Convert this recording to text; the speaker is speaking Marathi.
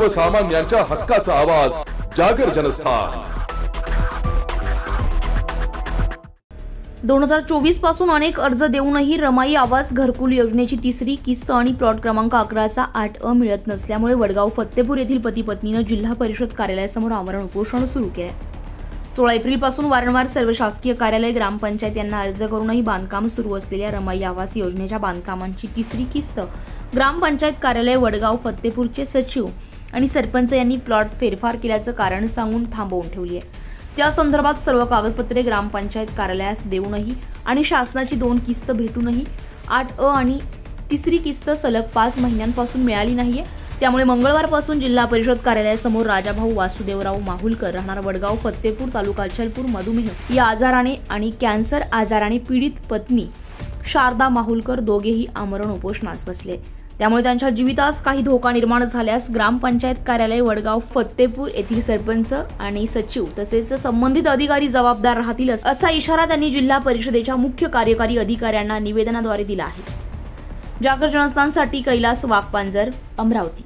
सर्वसामान्यांच्या हक्काचा आवाज जागर जनस्थान। 2024 पासून अनेक अर्ज देऊनही रमाई आवास घरकुल योजनेची तिसरी किस्त आणि प्लॉट क्रमांक 11चा 8अ मिळत नसल्यामुळे वडगाव फत्तेपूर येथील पती पत्नीने जिल्हा परिषद कार्यालयासमोर आमरण उपोषण सुरू केले। 16 एप्रिल पासून वारंवार सर्व शासकीय कार्यालय ग्रामपंचायत यांना अर्ज करूनही बांधकाम सुरू असलेल्या रमाई आवास योजनेच्या बांधकामांची तिसरी किस्त ग्रामपंचायत कार्यालय वडगाव फत्तेपूरचे सचिव आणि सरपंच यांनी प्लॉट फेरफार केल्याचं कारण सांगून थांबवून ठेवली आहे। त्या संदर्भात सर्व कागदपत्रे ग्रामपंचायत कार्यालयास देऊनही आणि शासनाची 2 किस्त भेटूनही 8अ आणि तिसरी किस्त सलग 5 महिन्यांपासून मिळाली नाहीये। त्यामुळे मंगळवारपासून जिल्हा परिषद कार्यालयासमोर राजाभाऊ वासुदेवराव माहुलकर राहणार वडगाव फत्तेपूर तालुका अचलपूर मधुमेह या आजाराने आणि कॅन्सर आजाराने पीडित पत्नी शारदा माहुलकर दोघेही आमरण उपोषणास बसले। त्यामुळे त्यांच्या जीवितास काही धोका निर्माण झाल्यास ग्रामपंचायत कार्यालय वडगाव फत्तेपूर येथील सरपंच आणि सचिव तसेच संबंधित अधिकारी जबाबदार राहतील असा इशारा त्यांनी जिल्हा परिषदेच्या मुख्य कार्यकारी अधिकाऱ्यांना निवेदनाद्वारे दिला आहे। जागर जनस्थानसाठी कैलास वाघपांजर, अमरावती।